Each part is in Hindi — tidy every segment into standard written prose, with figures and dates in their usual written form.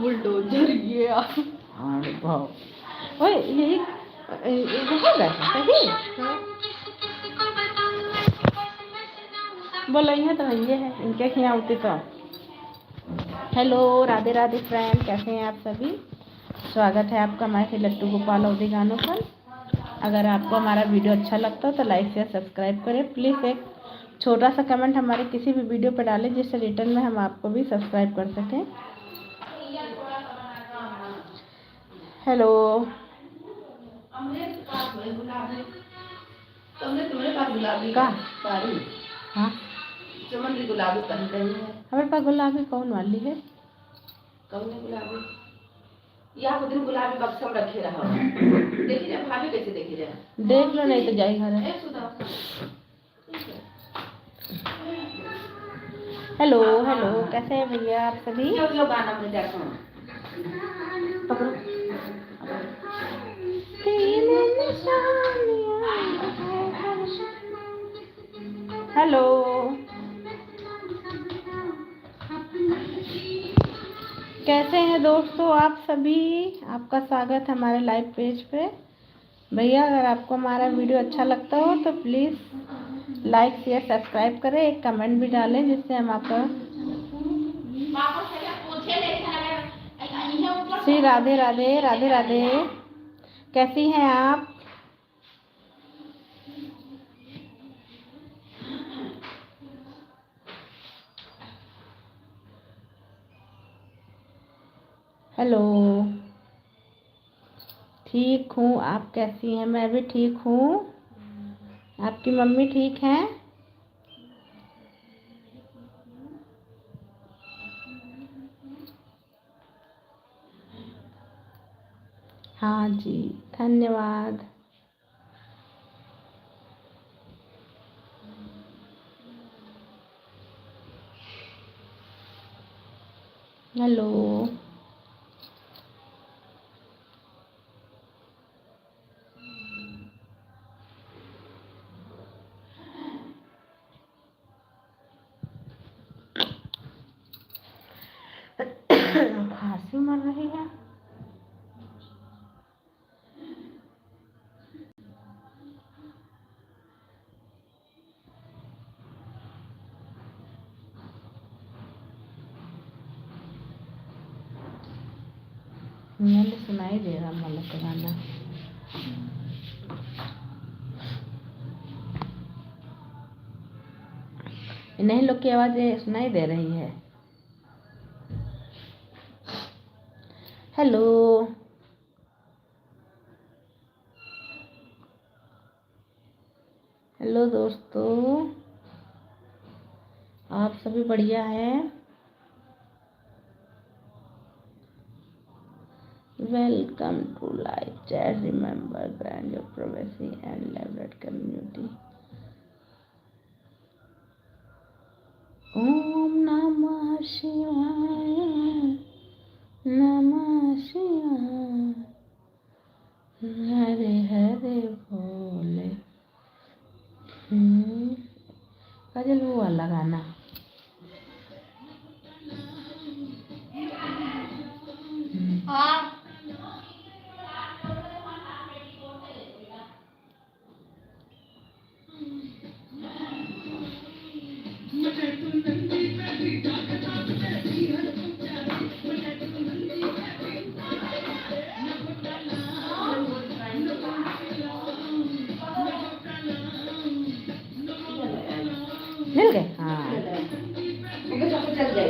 बुलडोजर ये अरे बाप ओए ये हो गया सही बोलो ये तो ये है इनके खिया होती तो। हेलो राधे राधे फ्रेंड, कैसे हैं आप सभी। स्वागत है आपका हमारे लट्टू गोपाल अवधी गानों पर। अगर आपको हमारा वीडियो अच्छा लगता हो तो लाइक शेयर सब्सक्राइब करें। प्लीज़ एक छोटा सा कमेंट हमारे किसी भी वीडियो पर डालें जिससे रिटर्न में हम आपको भी सब्सक्राइब कर सकें। हेलो का हाँ गुलाबी पहन रही है। हमारे पास गुलाबी कौन वाली है। कौन है गुलाबी। यहाँ को दिन गुलाबी बक्सा में रखे रहा देखिए भाभी कैसे देखी जाए। देख लो नहीं तो जाए घर। हेलो हेलो कैसे हैं भैया आप सभी। गाना में देखो पकड़ो हेलो कैसे हैं दोस्तों आप सभी। आपका स्वागत है हमारे लाइव पेज पे। भैया अगर आपको हमारा वीडियो अच्छा लगता हो तो प्लीज़ लाइक शेयर सब्सक्राइब करें, एक कमेंट भी डालें जिससे हम आपका। श्री राधे राधे राधे राधे कैसी हैं आप। हेलो ठीक हूँ, आप कैसी हैं। मैं भी ठीक हूँ। आपकी मम्मी ठीक हैं। हाँ जी धन्यवाद। हेलो खांसी मर रही है। मैंने सुनाई दे रहा मलक का गाना। इन्हीं लोग की आवाज़ सुनाई दे रही है। हेलो हेलो दोस्तों, आप सभी बढ़िया हैं। Welcome to live chat. Remember grand your privacy and leverage community. ओम नमः शिवाय नमः शिवाय हरे हरे भोले। काजल वो वाला गाना। हाँ मिल गए हाँ। चल गए।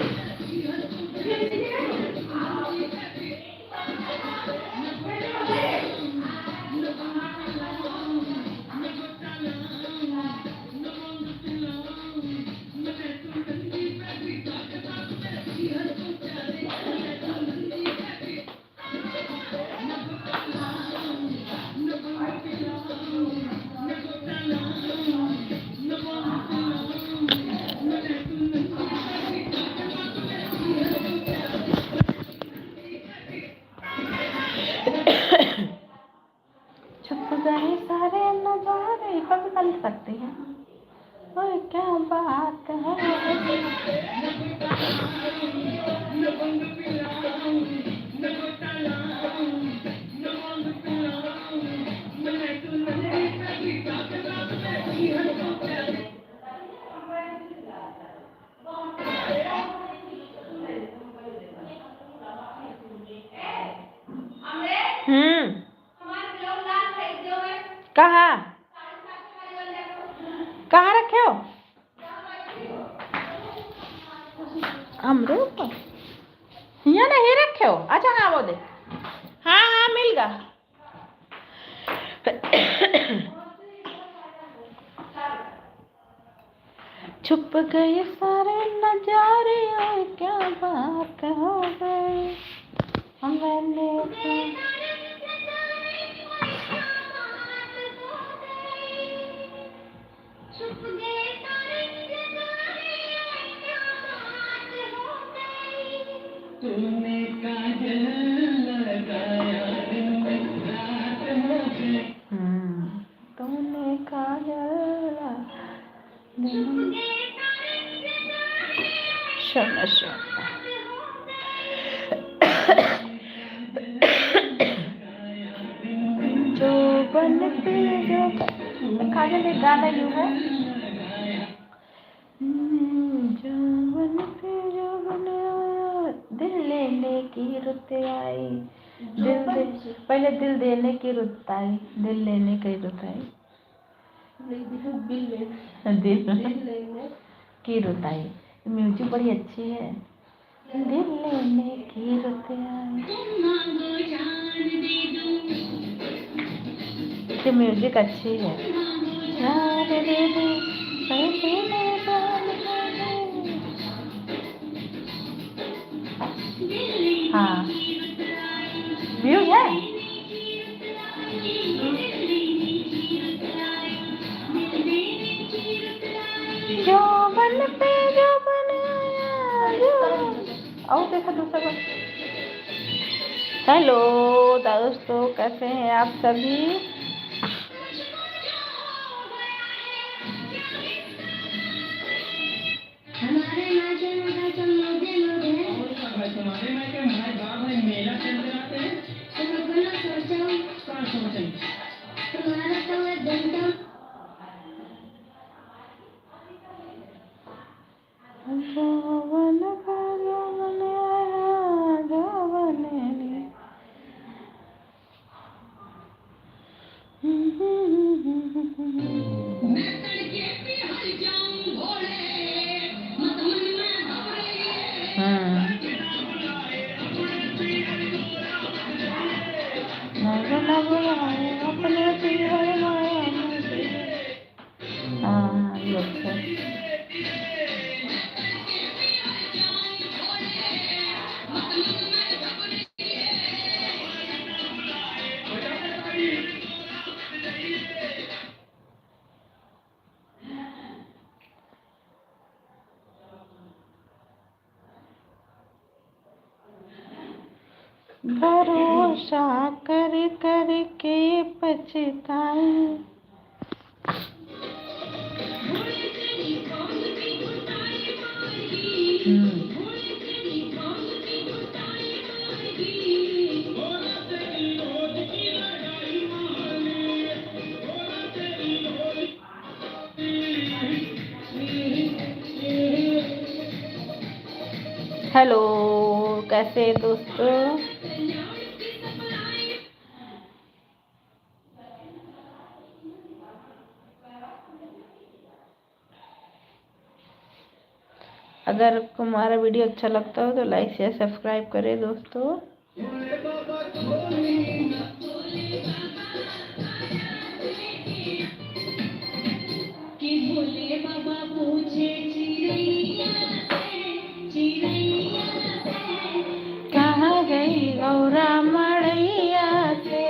छुप गए सारे नजारे कभी कर सकते हैं। ओए क्या बात है। कहाँ कहाँ रखे हो? अमरूद यहाँ नहीं रखे हो? अच्छा हाँ वो दे। हाँ हाँ मिल गया। छुप गए सारे नजारे, क्या बात हो गई मैंने तूने काजल लगाया तूने काजल जो बन पे जो काजल एक गाना यूं है, जो बन पे जो बन आया, दिल लेने की रुत आई, पहले दिल देने की रुत आई, दिल लेने की रुत आई, दिल की रुत आई। म्यूजिक बड़ी अच्छी है। दिल लेने की रुत आई, ये म्यूजिक अच्छी है। हाँ व्यू है। जो बन पे जो बन आया जो। और देखा दूसरा बार। हेलो दोस्तों, कैसे हैं आप सभी? भरोसा कर कर के पछताए। हेलो कैसे दोस्तों? अगर हमारा वीडियो अच्छा लगता हो तो लाइक शेयर सब्सक्राइब करें दोस्तों। कहाँ गई गौरा मड़ैया से?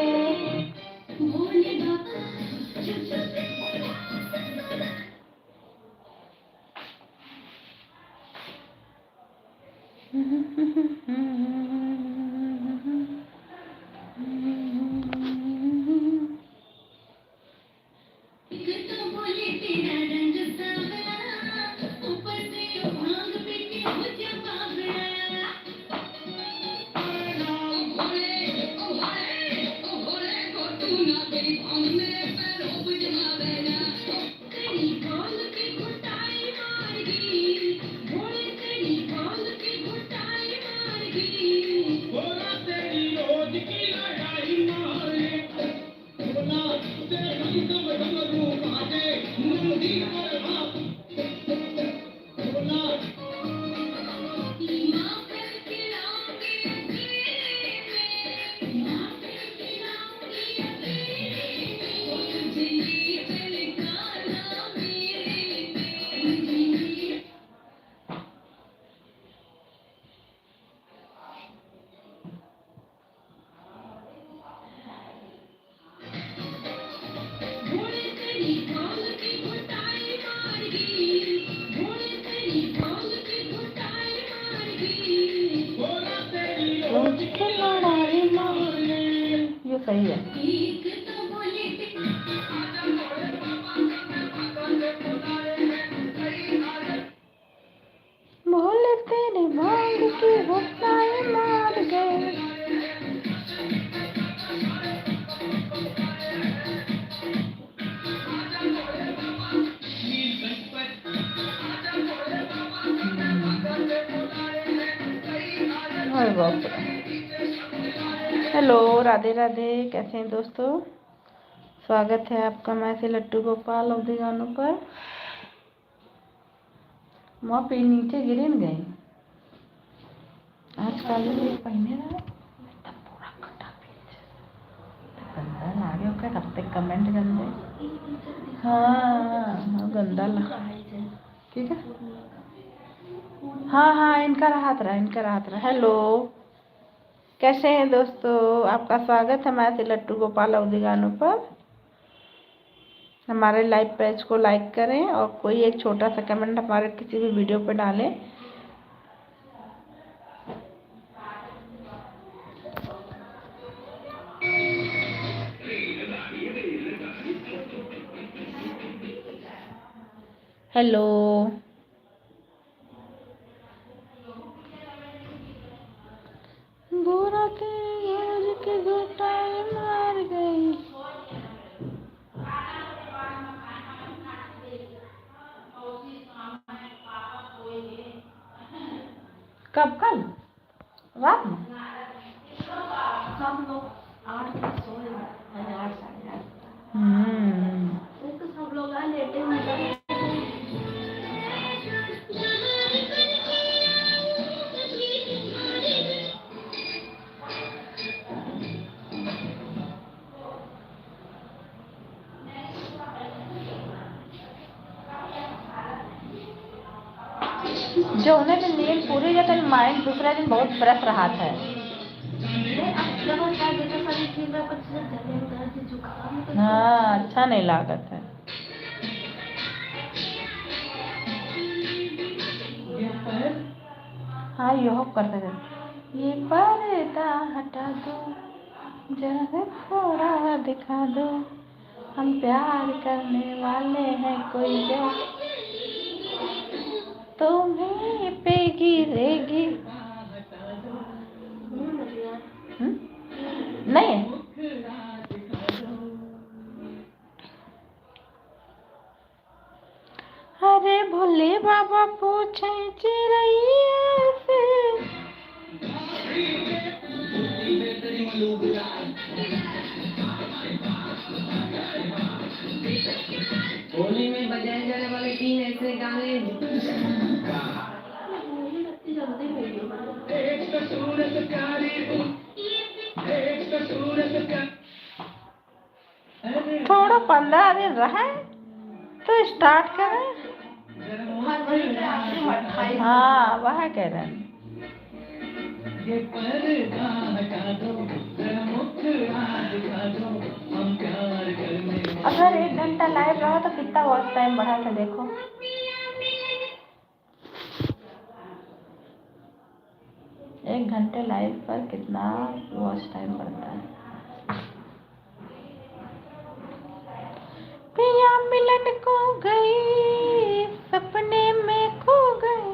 ये सही है। बोले तेरे मांग के घुटाए मार गए। हेलो, राधे राधे, कैसे हैं दोस्तों? स्वागत है आपका मैं से लट्टू गोपाल अवधि गानों पर। वहाँ पे नीचे गिरे न गए आज कल पहने रहा पूरा कटा गंदा लागे ओके करते कमेंट गंदे। हाँ गंदा लगा ठीक है। हाँ इनका हाथ रहा। हेलो, कैसे हैं दोस्तों? आपका स्वागत है मैं से लट्टू गोपाल अवधि गानों पर। हमारे लाइव पेज को लाइक करें और कोई एक छोटा सा कमेंट हमारे किसी भी वीडियो पर डालें। हेलो, बुरा के घुटाए मार गई। कब? कल रात में सब लोग 8 बजे सोए, 8 साढ़े 8। तो सब लोग आए लेटे हुए। जो उन्हें दिन नींद पूरी जाता है माइंड दूसरा दिन बहुत फ्रेश रहा है। हाँ अच्छा नहीं लागत है। हाँ यह करते थे। ये पर्दा हटा दो जरा थोड़ा दिखा दो, हम प्यार करने वाले हैं कोई जो तुम्हें पे गिरेगी। नहीं अरे भोले बाबा पूछे चिड़ैया से। होली में बजाए जाने वाले 3 ऐसे गाने। थोड़ा 15 दिन रहे तो स्टार्ट करें। हाँ वह कह रहे हैं। अगर 1 घंटा लाइव रहा तो कितना वॉच टाइम बढ़ा था देखो। एक घंटे लाइव पर कितना वॉच टाइम बढ़ता है। पिया मिलन को गई सपने में खो गई,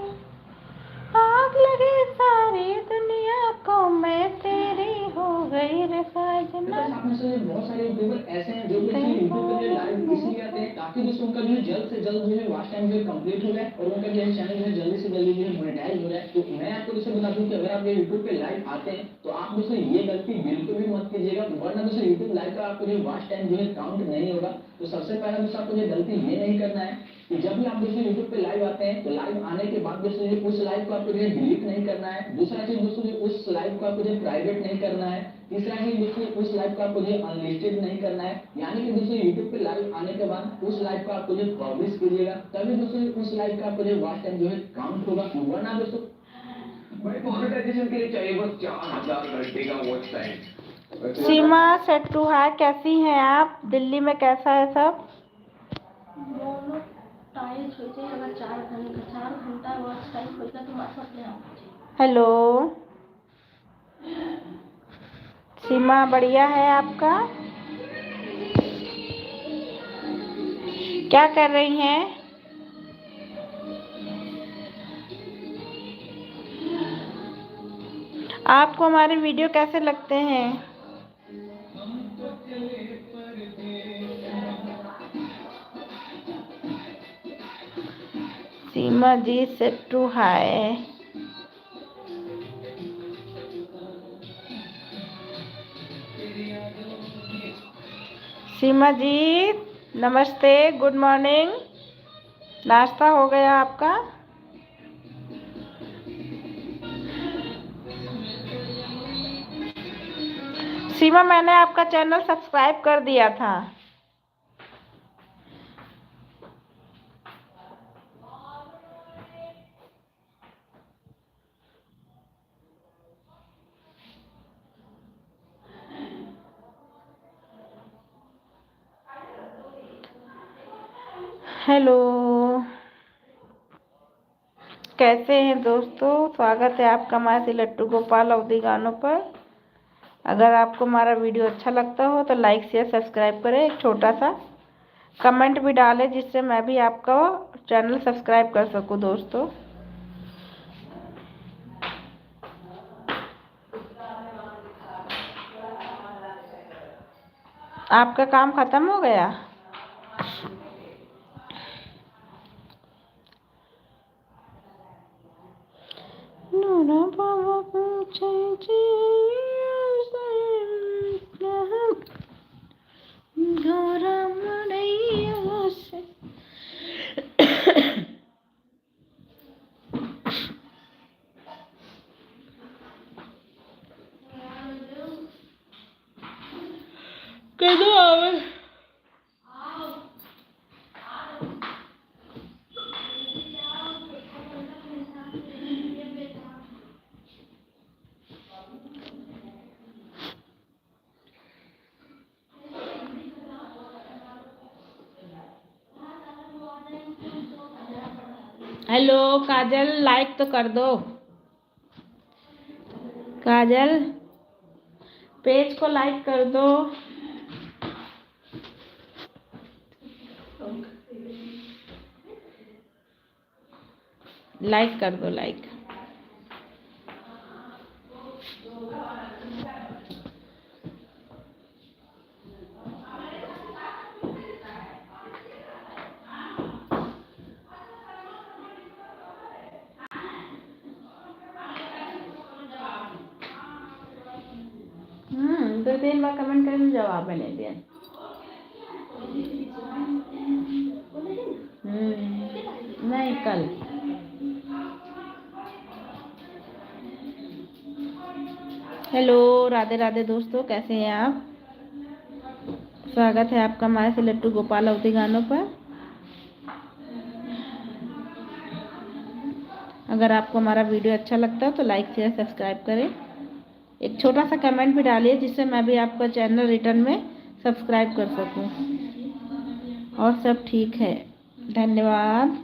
आग लगे सारी दुनिया को मैं तेरी हो गई रे साजना। बहुत सारे यूट्यूबर ऐसे हैं जो कि सिर्फ यूट्यूब पे लाइव इसलिए आते हैं ताकि दोस्तों उनका जो है जल्द से जल्द जो है वॉच टाइम जो है कंप्लीट हो जाए और उनका जो है चैनल जो है जल्दी से जल्दी जो है मोनेटाइज हो जाए। तो मैं आपको दोस्तों बता दूं कि अगर आप ये यूट्यूब पे लाइव आते हैं तो आप दोस्तों ये गलती बिल्कुल भी मत कीजिएगा, वरना दोस्तों यूट्यूब लाइव का आपको जो वॉच टाइम जो है काउंट नहीं होगा। तो सबसे पहला दोस्तों आपको जो गलती ये नहीं करना है कि जब भी आप दोस्तों यूट्यूब पे लाइव आते हैं तो लाइव आने के बाद दोस्तों उस लाइव को आपको जो है डिलीट नहीं करना है। दूसरा चीज दोस्तों उस लाइव को आपको जो प्राइवेट नहीं करना है। तीसरा चीज दोस्तों उस लाइव को आपको जो अनलिस्टेड नहीं करना है, यानी कि दोस्तों यूट्यूब पे लाइव आने के बाद उस लाइव को आपको जो पब्लिश कीजिएगा, तभी दोस्तों उस लाइव का आपको जो वॉच टाइम जो है काउंट होगा। वरना दोस्तों मोनेटाइजेशन के लिए चाहिए बस 4000 घंटे का वॉच टाइम। सीमा सेट्टू है, कैसी हैं आप? दिल्ली में कैसा है सब? मोनेटाइज हो जाए अगर 4 घंटा वॉच टाइम होगा तो मात्र अपने आप। हेलो सीमा, बढ़िया है आपका? क्या कर रही हैं? आपको हमारे वीडियो कैसे लगते हैं? सीमा जी सेट्टू हाय। सीमा जी नमस्ते, गुड मॉर्निंग। नाश्ता हो गया आपका? सीमा, मैंने आपका चैनल सब्सक्राइब कर दिया था। हेलो, कैसे हैं दोस्तों? स्वागत है आपका हमारे लट्टू गोपाल अवधी गानों पर। अगर आपको हमारा वीडियो अच्छा लगता हो तो लाइक शेयर सब्सक्राइब करें, एक छोटा सा कमेंट भी डालें जिससे मैं भी आपका चैनल सब्सक्राइब कर सकूं दोस्तों। आपका काम खत्म हो गया? हेलो काजल, लाइक तो कर दो। काजल, पेज को लाइक कर दो। लाइक कर दो, लाइक। दो तीन बार कमेंट करने जवाब है नहीं दिया। नहीं, कल। हेलो, राधे राधे दोस्तों, कैसे हैं आप? स्वागत है आपका हमारे से लट्टू गोपाल अवधी गानों पर। अगर आपको हमारा वीडियो अच्छा लगता है तो लाइक शेयर सब्सक्राइब करें, एक छोटा सा कमेंट भी डालिए जिससे मैं भी आपका चैनल रिटर्न में सब्सक्राइब कर सकूं। और सब ठीक है, धन्यवाद।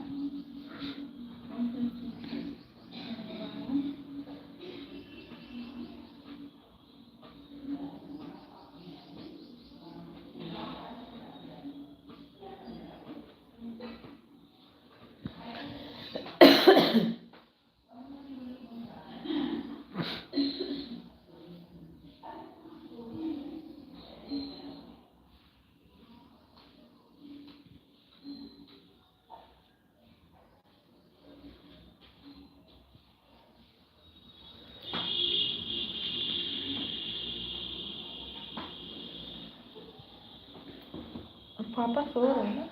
पापा सो रहे हैं ना।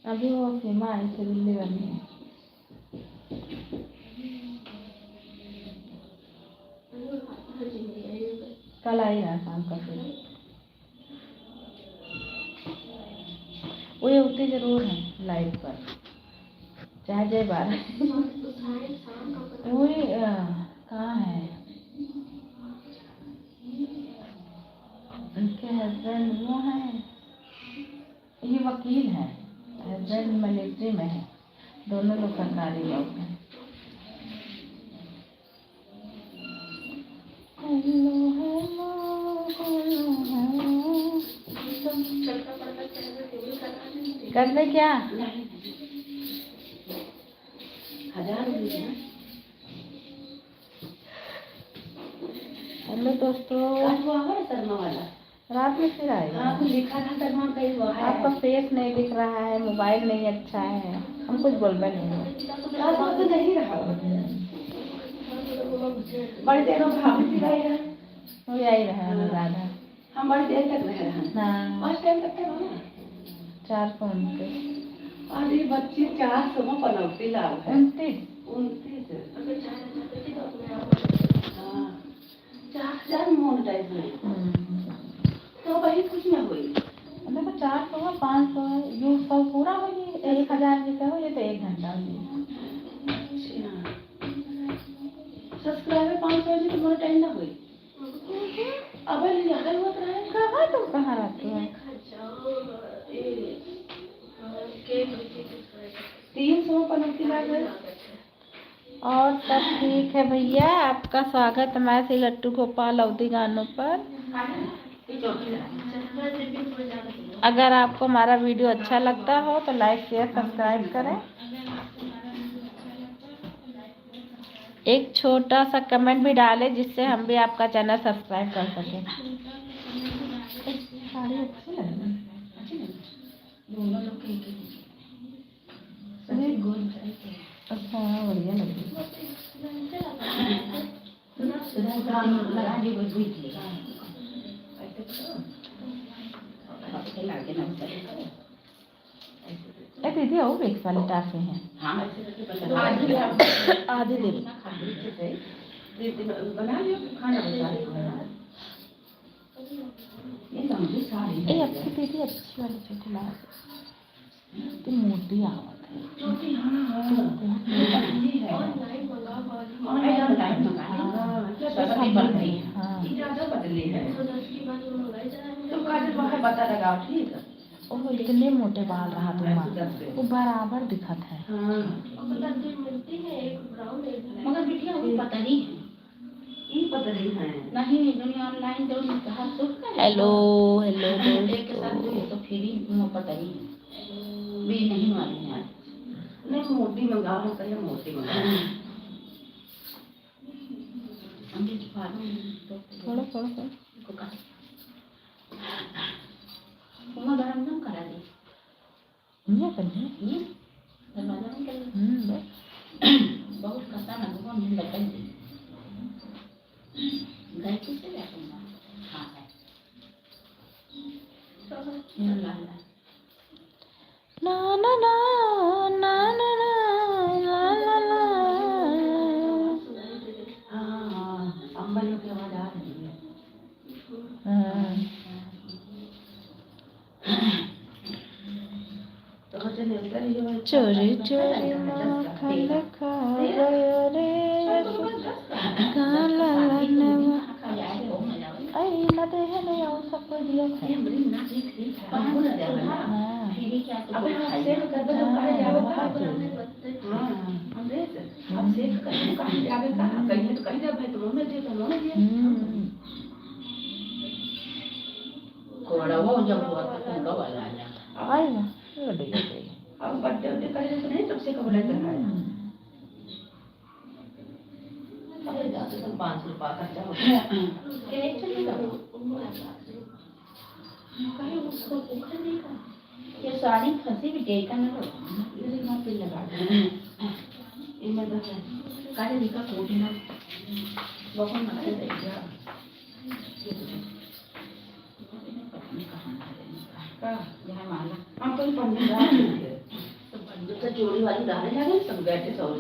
अभी वो सीमा आई थी दिल्ली वाली, कल आई ना शाम का। फिर वो ये उतनी जरूर है लाइट पर, चाहे जय बारह। वो कहाँ है उनके हस्बैंड? वो है, ये वकील है, हस्बैंड मिलिट्री में है, दोनों लोग सरकारी जॉब में। कर दे क्या? हेलो दोस्तों, आज वो आवा शर्मा वाला रात में फिर आएगा। हाँ तो लिखा था शर्मा कहीं वो है। आपका फेस नहीं दिख रहा है, मोबाइल नहीं अच्छा है, हम कुछ बोल रहे नहीं है। तो नहीं रहा बड़ी देर में भाभी भी रही है। वो यही रहा है राधा। हम बड़ी देर तक रह रहे हैं। हाँ, पाँच टाइम तक रहे ना 429। अरे बच्ची 400 में पनौती लाभ है। 29 हाँ 4000 मोनेटाइज हुई तो वही कुछ ना हुई। देखो 400 है, 500 है, यू 100 पूरा हो गई, 1000 जैसे हो ये तो 1 घंटा हो गया। सब्सक्राइबर 500 जी तो मोनेटाइज ना हुई। अब यहाँ होता है कहाँ तुम कहाँ रहती हो? 300 पनौती लाभ है। और सब ठीक है भैया, आपका स्वागत है हमारे श्री लट्टू गोपाल अवधी गानों पर। अगर आपको हमारा वीडियो अच्छा लगता हो तो लाइक शेयर सब्सक्राइब करें, एक छोटा सा कमेंट भी डालें जिससे हम भी आपका चैनल सब्सक्राइब कर सकें। साड़ी अच्छी लग रही है। दोनों लोग के अच्छा बढ़िया लग रही है। दीदी और एक वाले टाके हैं। आधी दे बना लियो खाना ए अच्छी दीदी, अच्छी वाली छोटी ला तो मोटी आवत है। छोटी हाँ पतली है और टाइम ज़्यादा पतली है तो काजल वहाँ पता लगाओ ठीक है। ओह इतने मोटे बाल रहा तुम्हारा, वो बराबर दिखत है। मगर बिटिया वो पतली है, ये पतली है नहीं दुनिया ऑनलाइन जो कहा तो हेलो हेलो एक के साथ हुई तो फिर ही वो पतली भी नहीं मालूम है। नहीं मोटी मंगाओ हम कहीं मोटी मंगाओ थोड़ा थोड़ा थोड़ा गरम ना करा दी ये करनी ये दरवाजा में कर बस बहुत कसा ना वो नींद लगन दी गए किसे ले तुम हां है ये ला ला ना ना ना ना ना ना ना ना। हां अंबल की आवाज आ रही है। चोरी चोरी माखन खा गयो रे काला लनवा। आई ना दे है नहीं और सब कोई दिया है। हाँ अब हम सेव कर दो कहाँ जाओ हां हम दे अब सेव कर दो कहाँ जावे कहाँ कहीं तो कहीं जा भाई तुम ने दे तो ने दे कोड़ा वो जब हुआ तो लो वाला आया आई ना ये ले गई। अब बर्थडे करे तो नहीं तब से कब लेते हैं अब जाते तो 500 रुपया का जाओ के चलेगा कहीं उसको भूखा नहीं का ये साड़ी फंसी भी गई का ना ये मत लगा दे इनमें तो काहे दिखा कोटी ना बहुत मत दे दिया ये तो का यहाँ माला हम कोई पंडित डाल दिए तो पंडित तो जोड़ी वाली डाले जाने सब बैठे सब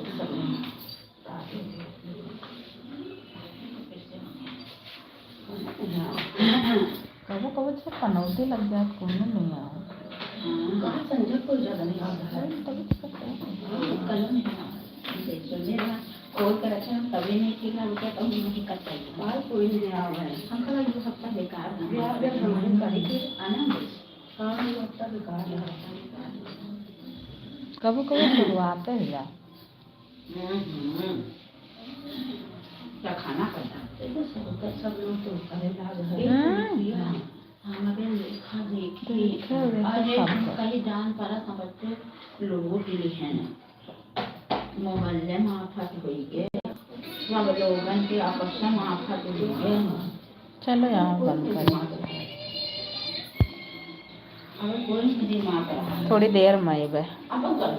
कबो कबो से पनौती लग जाए कोनो नहीं आओ कहाँ संजय कोई ज्यादा नहीं आता है तभी तो करते हैं। कल नहीं मेरा कोई करते हैं तभी नहीं ठीक है रुपया तो नहीं करता है बाल कोई नहीं आ रहा है हम कल ये हफ्ता बेकार है ब्याह ब्याह हमारे करी के आना हाँ ये हफ्ता बेकार है कबो कबो शुरुआत है या क्या खाना करना देखो सब लोग तो करे लाग है हमारे लेखा देखी अरे कहीं जान पड़ा समझते लोगों के लिए है ना मोहल्ले में आफत हुई है सब लोगों के आपस में आफत हुई है चलो यहाँ बंद करें अगर कोई नहीं दिमाग रहा थोड़ी देर में ही बे अब कर